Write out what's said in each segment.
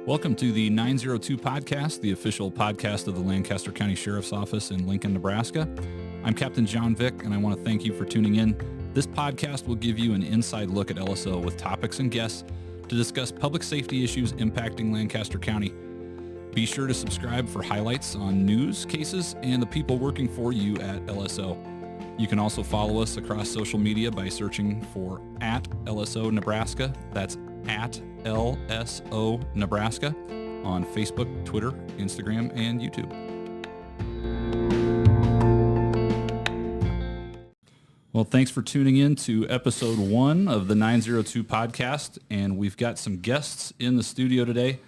Welcome to the 902 Podcast, the official podcast of the Lancaster County Sheriff's Office in Lincoln, Nebraska. I'm Captain John Vick, and I want to thank you for tuning in. This podcast will give you an inside look at LSO with topics and guests to discuss public safety issues impacting Lancaster County. Be sure to subscribe for highlights on news, cases, and the people working for you at LSO. You can also follow us across social media by searching for @LSO Nebraska. That's @LSO Nebraska on Facebook, Twitter, Instagram, and YouTube. Well, thanks for tuning in to episode 1 of the 902 podcast, and we've got some guests in the studio today.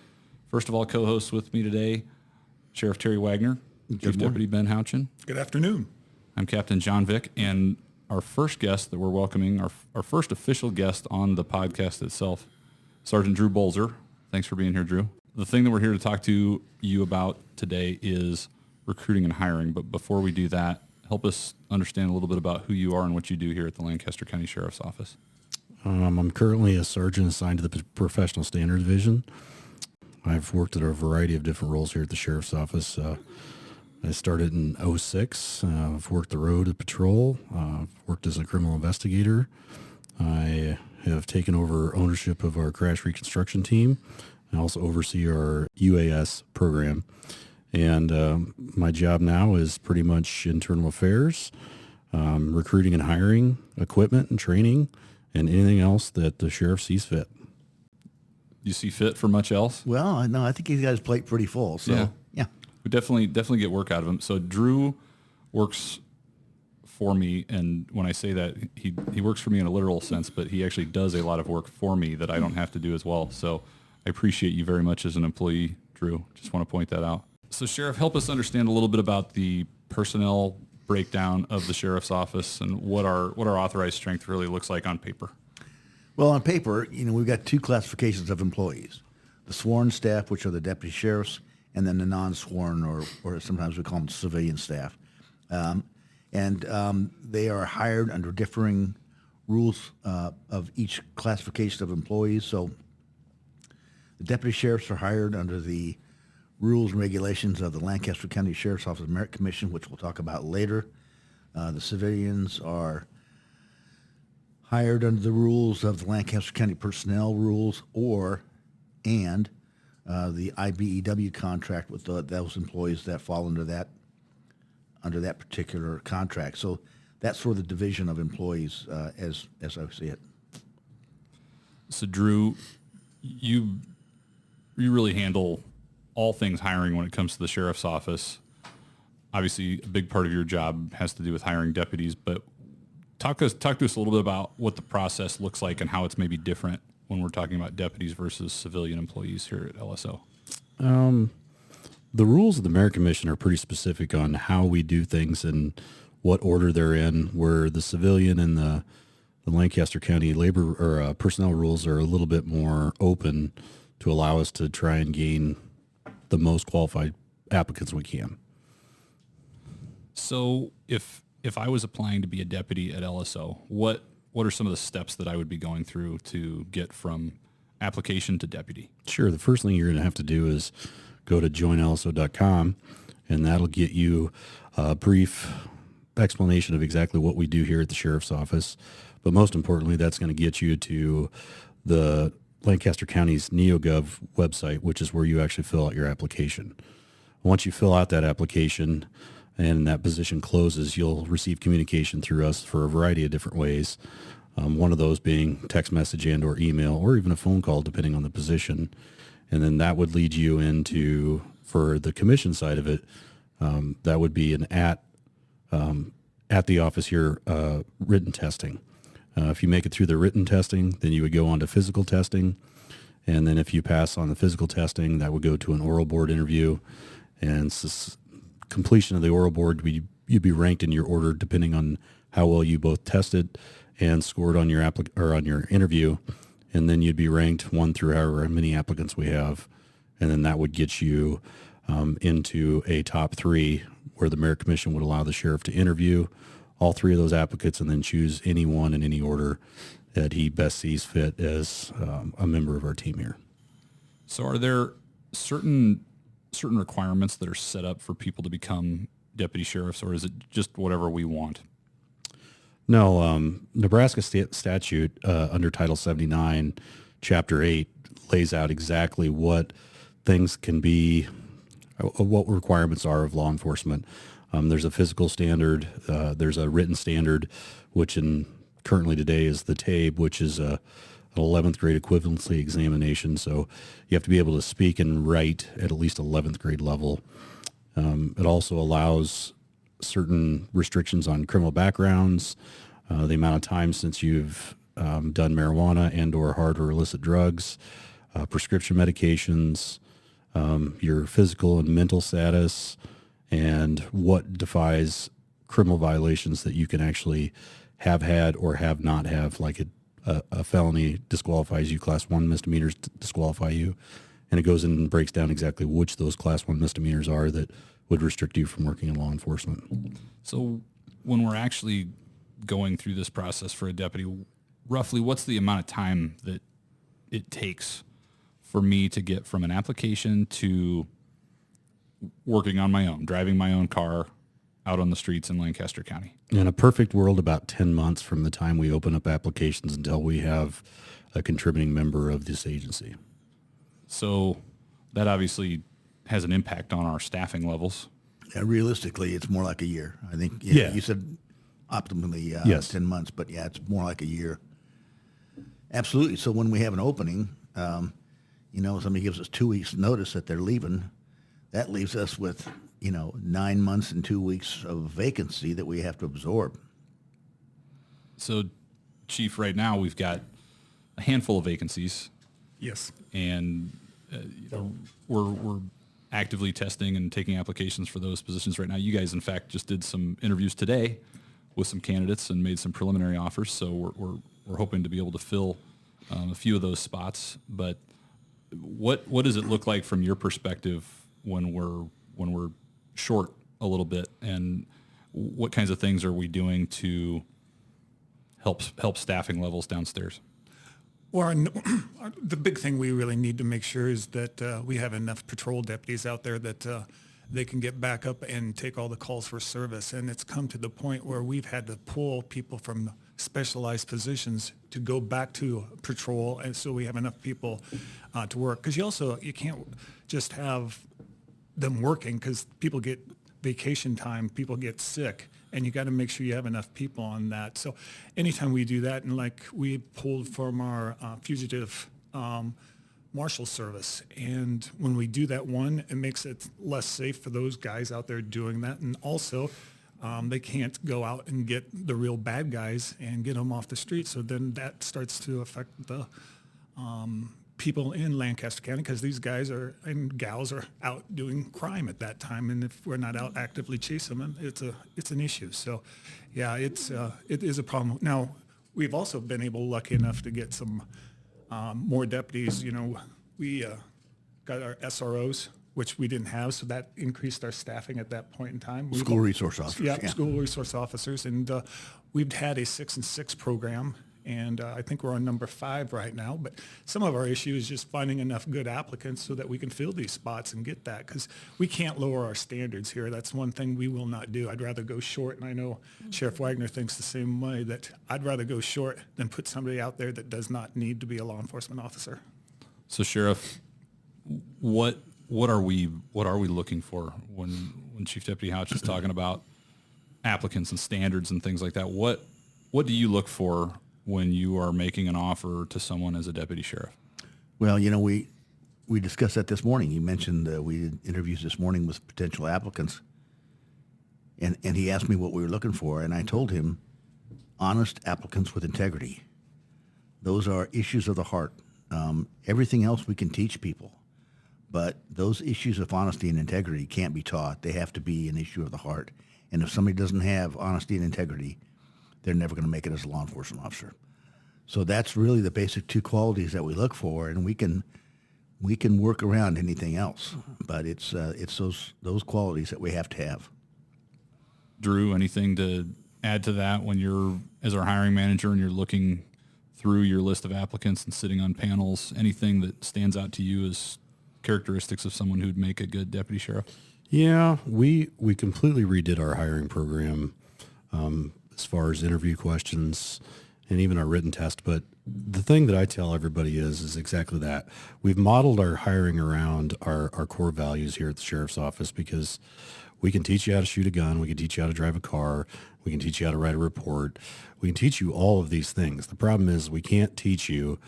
First of all, co-hosts with me today, Sheriff Terry Wagner, Chief Deputy Ben Houchin. Good afternoon. I'm Captain John Vick, and our first guest that we're welcoming, our first official guest on the podcast itself, Sergeant Drew Bolzer. Thanks for being here, Drew. The thing that we're here to talk to you about today is recruiting and hiring, but before we do that, help us understand a little bit about who you are and what you do here at the Lancaster County Sheriff's Office. I'm currently a sergeant assigned to the Professional Standard Division. I've worked at a variety of different roles here at the Sheriff's Office. I started in 2006. I've worked the road at patrol. Worked as a criminal investigator. I have taken over ownership of our crash reconstruction team. I also oversee our UAS program. And my job now is pretty much internal affairs, recruiting and hiring, equipment and training, and anything else that the sheriff sees fit. You see fit for much else? Well, no, I think he's got his plate pretty full. So, yeah. We definitely get work out of him. So Drew works for me, and when I say that, he works for me in a literal sense, but he actually does a lot of work for me that I don't have to do as well. So I appreciate you very much as an employee, Drew. Just want to point that out. So Sheriff, help us understand a little bit about the personnel breakdown of the Sheriff's Office and what our authorized strength really looks like on paper. Well, on paper, we've got two classifications of employees: the sworn staff, which are the deputy sheriffs, and then the non-sworn, or sometimes we call them civilian staff. They are hired under differing rules of each classification of employees. So the deputy sheriffs are hired under the rules and regulations of the Lancaster County Sheriff's Office Merit Commission, which we'll talk about later. The civilians are hired under the rules of the Lancaster County Personnel Rules and the IBEW contract with those employees that fall under that particular contract. So that's sort of the division of employees as I see it. So Drew, you really handle all things hiring when it comes to the Sheriff's Office. Obviously, a big part of your job has to do with hiring deputies, but talk to us a little bit about what the process looks like and how it's maybe different when we're talking about deputies versus civilian employees here at LSO. The rules of the Merit Commission are pretty specific on how we do things and what order they're in, where the civilian and the Lancaster County labor or personnel rules are a little bit more open to allow us to try and gain the most qualified applicants we can. So if I was applying to be a deputy at LSO, what are some of the steps that I would be going through to get from application to deputy? Sure. The first thing you're going to have to do is go to joinlso.com, and that'll get you a brief explanation of exactly what we do here at the Sheriff's Office. But most importantly, that's going to get you to the Lancaster County's NeoGov website, which is where you actually fill out your application. Once you fill out that application and that position closes, you'll receive communication through us for a variety of different ways. One of those being text message and or email or even a phone call, depending on the position. And then that would lead you into, for the commission side of it, that would be an at the office here written testing. If you make it through the written testing, then you would go on to physical testing. And then if you pass on the physical testing, that would go to an oral board interview. And completion of the oral board, you'd be ranked in your order depending on how well you both tested and scored on your on your interview. And then you'd be ranked 1 through however many applicants we have. And then that would get you into a top 3 where the Merit Commission would allow the sheriff to interview all 3 of those applicants and then choose any one in any order that he best sees fit as a member of our team here. So are there certain requirements that are set up for people to become deputy sheriffs, or is it just whatever we want? No, Nebraska statute under Title 79, Chapter 8 lays out exactly what things can be, what requirements are of law enforcement. There's a physical standard, there's a written standard, which currently today is the TABE, which is an 11th grade equivalency examination. So you have to be able to speak and write at least 11th grade level. It also allows certain restrictions on criminal backgrounds, the amount of time since you've done marijuana and or hard or illicit drugs, prescription medications, your physical and mental status, and what defies criminal violations that you can actually have had or have not have, like a felony disqualifies you, class 1 misdemeanors disqualify you, and it goes in and breaks down exactly which those class 1 misdemeanors are that would restrict you from working in law enforcement. So when we're actually going through this process for a deputy, roughly what's the amount of time that it takes for me to get from an application to working on my own, driving my own car out on the streets in Lancaster County? In a perfect world, about 10 months from the time we open up applications until we have a contributing member of this agency. So that obviously has an impact on our staffing levels. Yeah, realistically, it's more like a year. I think Yeah. you said optimally Yes. 10 months, but yeah, it's more like a year. Absolutely. So when we have an opening, somebody gives us 2 weeks notice that they're leaving, that leaves us with, 9 months and 2 weeks of vacancy that we have to absorb. So, Chief, right now we've got a handful of vacancies, Yes. and we're actively testing and taking applications for those positions right now. You guys, in fact, just did some interviews today with some candidates and made some preliminary offers. So we're hoping to be able to fill a few of those spots. But what does it look like from your perspective when we're short a little bit, and what kinds of things are we doing to help staffing levels downstairs? Well, the big thing we really need to make sure is that we have enough patrol deputies out there that they can get back up and take all the calls for service. And it's come to the point where we've had to pull people from specialized positions to go back to patrol, and so we have enough people to work. Because you can't just have them working, because people get vacation time, people get sick, and you got to make sure you have enough people on that. So anytime we do that, and like we pulled from our fugitive marshal service, and when we do that, it makes it less safe for those guys out there doing that, and also they can't go out and get the real bad guys and get them off the street. So then that starts to affect the people in Lancaster County, because these guys and gals are out doing crime at that time, and if we're not out actively chasing them, it's an issue. So, yeah, it is a problem. Now, we've also been lucky enough to get some more deputies. We got our SROs, which we didn't have, so that increased our staffing at that point in time. School resource officers. Yeah, school resource officers, and we've had a 6 and 6 program. And I think we're on number 5 right now. But some of our issue is just finding enough good applicants so that we can fill these spots and get that, because we can't lower our standards here. That's one thing we will not do. I'd rather go short, and I know Sheriff Wagner thinks the same way, that I'd rather go short than put somebody out there that does not need to be a law enforcement officer. So, Sheriff, what are we looking for when Chief Deputy Houch is talking about applicants and standards and things like that? What do you look for when you are making an offer to someone as a deputy sheriff? Well, we discussed that this morning. You mentioned we did interviews this morning with potential applicants, and he asked me what we were looking for, and I told him honest applicants with integrity. Those are issues of the heart. Everything else we can teach people, but those issues of honesty and integrity can't be taught. They have to be an issue of the heart. And if somebody doesn't have honesty and integrity, they're never going to make it as a law enforcement officer. So that's really the basic 2 qualities that we look for, and we can work around anything else. But it's those qualities that we have to have. Drew, anything to add to that when you're, as our hiring manager, and you're looking through your list of applicants and sitting on panels? Anything that stands out to you as characteristics of someone who'd make a good deputy sheriff? Yeah, we completely redid our hiring program as far as interview questions and even our written test. But the thing that I tell everybody is exactly that. We've modeled our hiring around our core values here at the sheriff's office, because we can teach you how to shoot a gun. We can teach you how to drive a car. We can teach you how to write a report. We can teach you all of these things. The problem is we can't teach you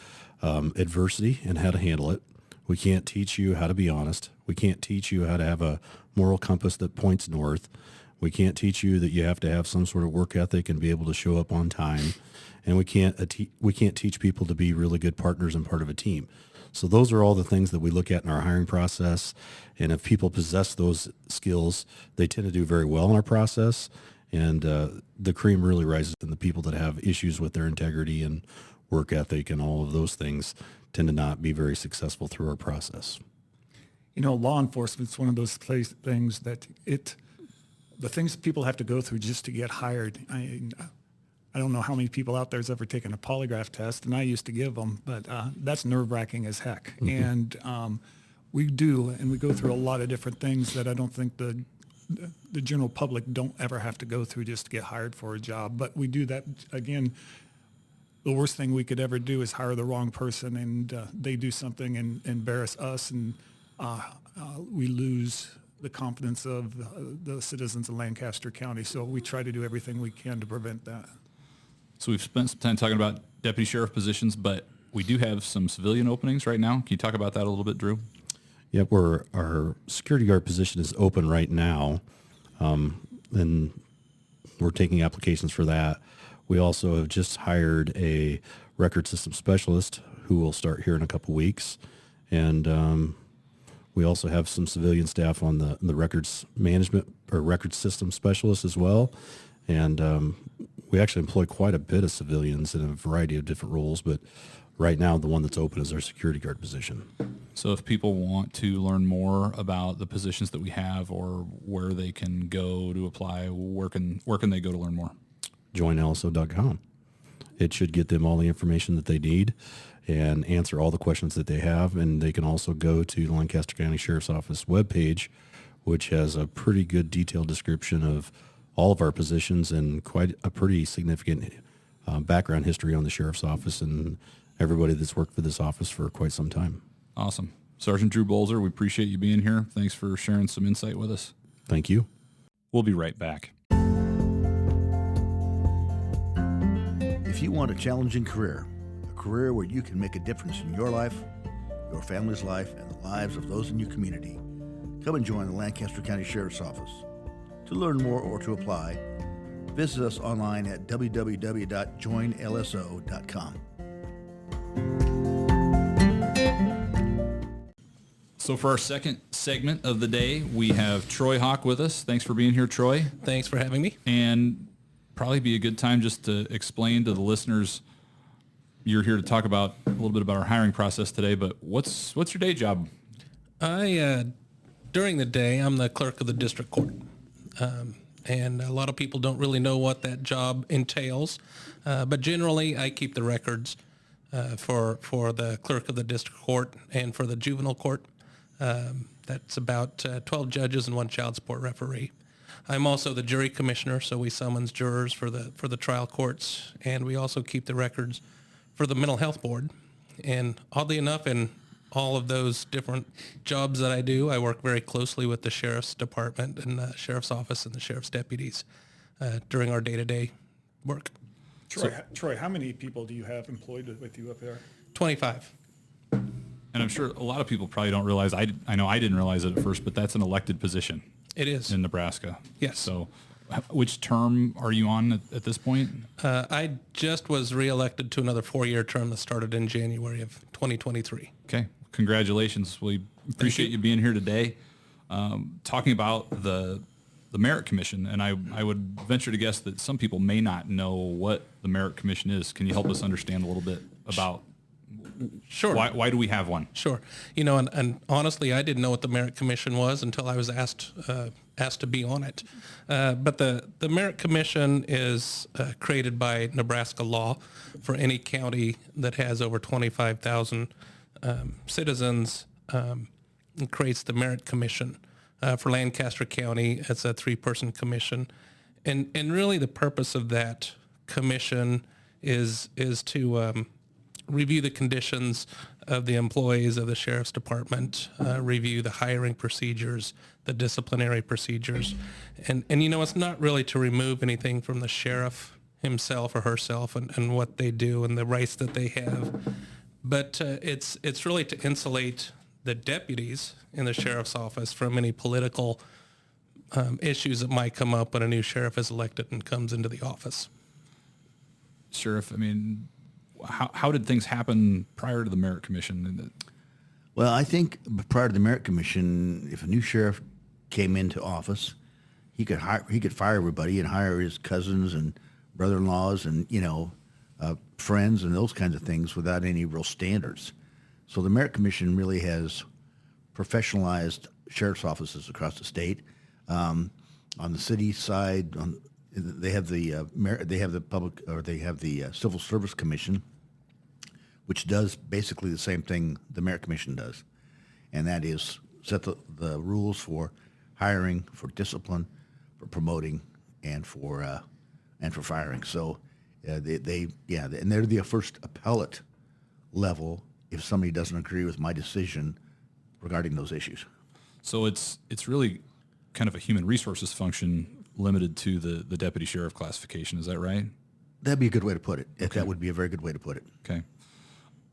adversity and how to handle it. We can't teach you how to be honest. We can't teach you how to have a moral compass that points north. We can't teach you that you have to have some sort of work ethic and be able to show up on time. And we can't teach people to be really good partners and part of a team. So those are all the things that we look at in our hiring process. And if people possess those skills, they tend to do very well in our process. And the cream really rises in the people that have issues with their integrity and work ethic and all of those things tend to not be very successful through our process. You know, law enforcement's one of those things that the things people have to go through just to get hired. I don't know how many people out there has ever taken a polygraph test, and I used to give them, but that's nerve-wracking as heck. Mm-hmm. And we go through a lot of different things that I don't think the general public don't ever have to go through just to get hired for a job. But we do that, again, the worst thing we could ever do is hire the wrong person, and they do something and embarrass us, and we lose the confidence of the citizens of Lancaster County. So we try to do everything we can to prevent that. So we've spent some time talking about deputy sheriff positions, but we do have some civilian openings right now. Can you talk about that a little bit, Drew? Yep, our security guard position is open right now, and we're taking applications for that. We also have just hired a record system specialist who will start here in a couple weeks, and we also have some civilian staff on the records management or record system specialist as well, and we actually employ quite a bit of civilians in a variety of different roles, but right now the one that's open is our security guard position. So if people want to learn more about the positions that we have or where they can go to apply, where can they go to learn more? JoinLSO.com. It should get them all the information that they need and answer all the questions that they have. And they can also go to the Lancaster County Sheriff's Office webpage, which has a pretty good detailed description of all of our positions and quite a pretty significant background history on the Sheriff's Office and everybody that's worked for this office for quite some time. Awesome. Sergeant Drew Bolzer, we appreciate you being here. Thanks for sharing some insight with us. Thank you. We'll be right back. If you want a challenging career, a career where you can make a difference in your life, your family's life, and the lives of those in your community, come and join the Lancaster County Sheriff's Office. To learn more or to apply, visit us online at www.joinlso.com. So for our second segment of the day, we have Troy Hawk with us. Thanks for being here, Troy. Thanks for having me. And probably be a good time just to explain to the listeners, you're here to talk about a little bit about our hiring process today, but what's your day job? During the day, I'm the clerk of the district court. And a lot of people don't really know what that job entails. But generally, I keep the records for the clerk of the district court and for the juvenile court. That's about 12 judges and 1 child support referee. I'm also the jury commissioner, so we summons jurors for the trial courts, and we also keep the records for the mental health board. And oddly enough, in all of those different jobs that I do, I work very closely with the sheriff's department and the sheriff's office and the sheriff's deputies during our day-to-day work. Troy, how many people do you have employed with you up there? 25. And I'm sure a lot of people probably don't realize, I know I didn't realize it at first, but that's an elected position. It is. In Nebraska. Yes. So which term are you on at this point? I just was reelected to another 4-year term that started in January of 2023. Okay. Congratulations. We appreciate you being here today, talking about the Merit Commission. And I would venture to guess that some people may not know what the Merit Commission is. Can you help us understand a little bit about Sure. Why do we have one? Sure. You know, and honestly, I didn't know what the Merit Commission was until I was asked to be on it. But the Merit Commission is created by Nebraska law for any county that has over 25,000 citizens. creates the Merit Commission for Lancaster County. It's a 3-person commission. And really the purpose of that commission is to review the conditions of the employees of the Sheriff's Department, review the hiring procedures, the disciplinary procedures. And it's not really to remove anything from the sheriff himself or herself and what they do and the rights that they have, but it's really to insulate the deputies in the sheriff's office from any political issues that might come up when a new sheriff is elected and comes into the office. Sheriff, I mean, how did things happen prior to the Merit Commission? Well, I think prior to the Merit Commission, if a new sheriff came into office, he could fire everybody and hire his cousins and brother-in-laws and friends and those kinds of things without any real standards. So the Merit Commission really has professionalized sheriff's offices across the state. On the city side, they have the Civil Service Commission, which does basically the same thing the Merit Commission does, and that is set the rules for hiring, for discipline, for promoting, and for firing. So and they're the first appellate level if somebody doesn't agree with my decision regarding those issues. So it's really kind of a human resources function limited to the deputy sheriff classification. Is that right? That'd be a good way to put it. That would be a very good way to put it. Okay.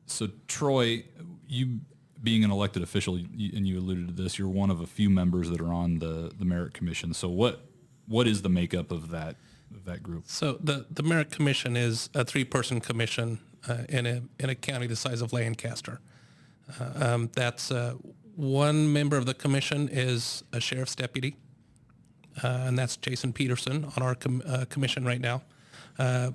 So Troy, you being an elected official, and you alluded to this, you're one of a few members that are on the Merit Commission. So what is the makeup of that group? So the Merit Commission is a 3-person commission in a county the size of Lancaster. That's one member of the commission is a sheriff's deputy, and that's Jason Peterson on our commission right now.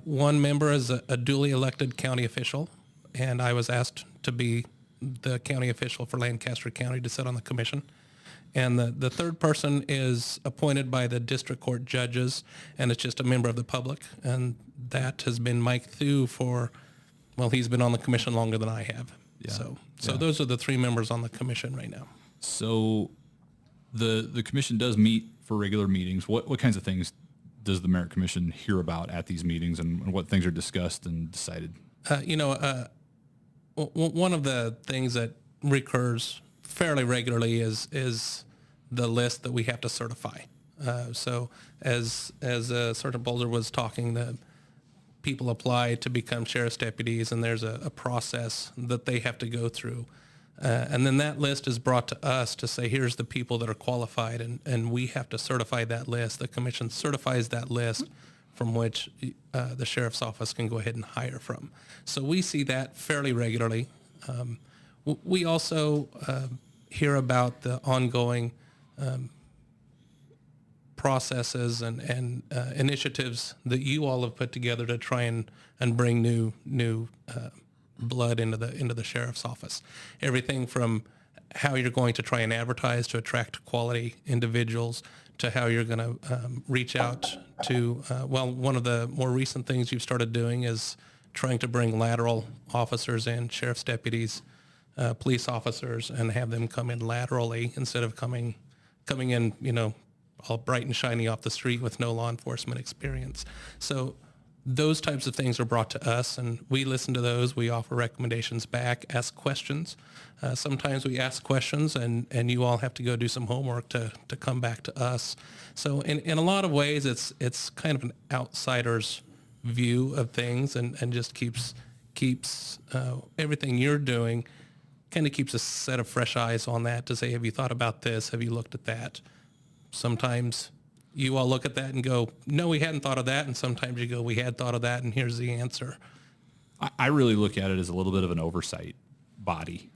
One member is a duly elected county official, and I was asked to be the county official for Lancaster County to sit on the commission. And the third person is appointed by the district court judges, and it's just a member of the public. And that has been Mike Thew he's been on the commission longer than I have. Yeah. So those are the 3 members on the commission right now. So the commission does meet for regular meetings. What kinds of things does the Merit Commission hear about at these meetings, and what things are discussed and decided? One of the things that recurs fairly regularly is the list that we have to certify. So as Sergeant Bolzer was talking, the people apply to become sheriff's deputies, and there's a process that they have to go through. And then that list is brought to us to say, here's the people that are qualified, and we have to certify that list. The commission certifies that list from which the sheriff's office can go ahead and hire from. So we see that fairly regularly. We also hear about the ongoing processes and initiatives that you all have put together to try and bring new blood into the sheriff's office. Everything from how you're going to try and advertise to attract quality individuals, to how you're going to reach out to, one of the more recent things you've started doing is trying to bring lateral officers in, sheriff's deputies, police officers, and have them come in laterally instead of coming in, all bright and shiny off the street with no law enforcement experience. So those types of things are brought to us, and we listen to those. We offer recommendations back, ask questions. Sometimes we ask questions, and you all have to go do some homework to come back to us. So in a lot of ways, it's kind of an outsider's view of things, and just keeps everything you're doing, kind of keeps a set of fresh eyes on that to say, have you thought about this? Have you looked at that? Sometimes you all look at that and go, no, we hadn't thought of that. And sometimes you go, we had thought of that, and here's the answer. I really look at it as a little bit of an oversight body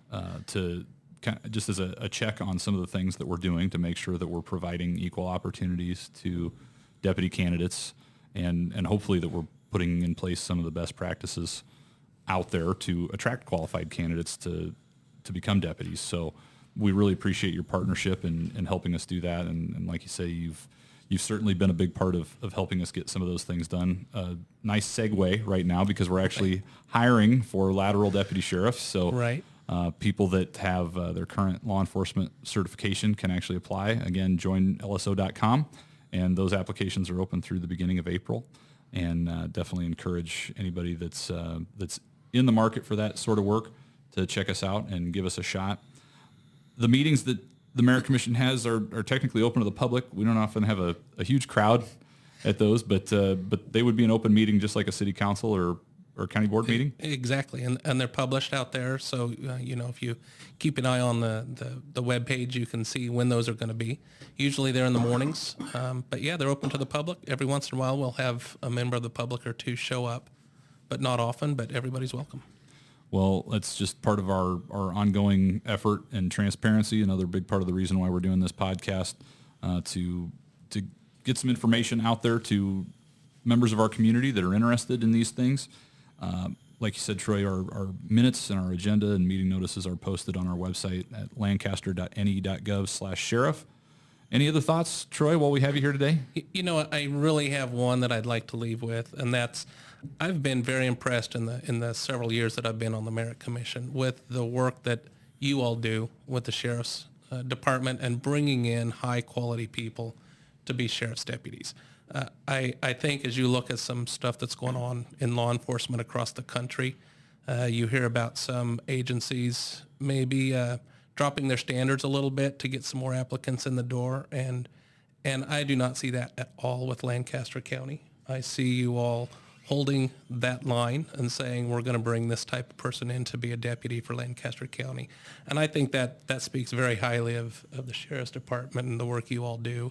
to kind of just as a check on some of the things that we're doing to make sure that we're providing equal opportunities to deputy candidates, and hopefully that we're putting in place some of the best practices out there to attract qualified candidates to become deputies. So we really appreciate your partnership in helping us do that. And like you say, you've certainly been a big part of helping us get some of those things done. Nice segue right now, because we're actually hiring for lateral deputy sheriffs. So right. People that have their current law enforcement certification can actually apply. Again, joinlso.com, and those applications are open through the beginning of April. And definitely encourage anybody that's in the market for that sort of work to check us out and give us a shot. The meetings that the Merit Commission has are technically open to the public. We don't often have a huge crowd at those, but they would be an open meeting just like a city council or county board meeting. Exactly, and they're published out there. So if you keep an eye on the web page, you can see when those are going to be. Usually they're in the mornings, but yeah, they're open to the public. Every once in a while, we'll have a member of the public or two show up, but not often. But everybody's welcome. Well, that's just part of our ongoing effort and transparency. Another big part of the reason why we're doing this podcast, to get some information out there to members of our community that are interested in these things. Like you said, Troy, our minutes and our agenda and meeting notices are posted on our website at lancaster.ne.gov/sheriff. Any other thoughts, Troy, while we have you here today? I really have one that I'd like to leave with, and that's I've been very impressed in the several years that I've been on the Merit Commission with the work that you all do with the Sheriff's Department and bringing in high-quality people to be sheriff's deputies. I think as you look at some stuff that's going on in law enforcement across the country, you hear about some agencies maybe dropping their standards a little bit to get some more applicants in the door, and I do not see that at all with Lancaster County. I see you all holding that line and saying we're going to bring this type of person in to be a deputy for Lancaster County. And I think that speaks very highly of the Sheriff's Department and the work you all do.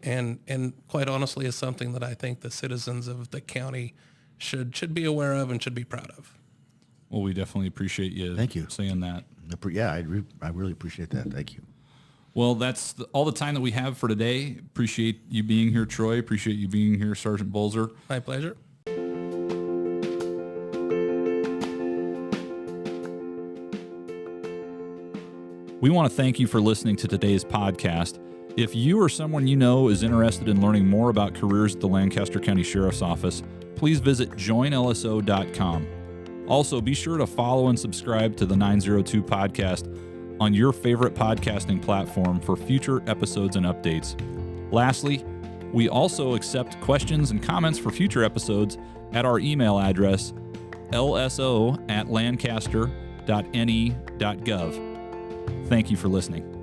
And quite honestly is something that I think the citizens of the county should be aware of and should be proud of. Well, we definitely appreciate you, Thank you. saying that. Yeah, I really appreciate that. Thank you. Well, that's all the time that we have for today. Appreciate you being here, Troy. Appreciate you being here, Sergeant Bolzer. My pleasure. We want to thank you for listening to today's podcast. If you or someone you know is interested in learning more about careers at the Lancaster County Sheriff's Office, please visit joinlso.com. Also, be sure to follow and subscribe to the 902 podcast on your favorite podcasting platform for future episodes and updates. Lastly, we also accept questions and comments for future episodes at our email address, lso@lancaster.ne.gov. Thank you for listening.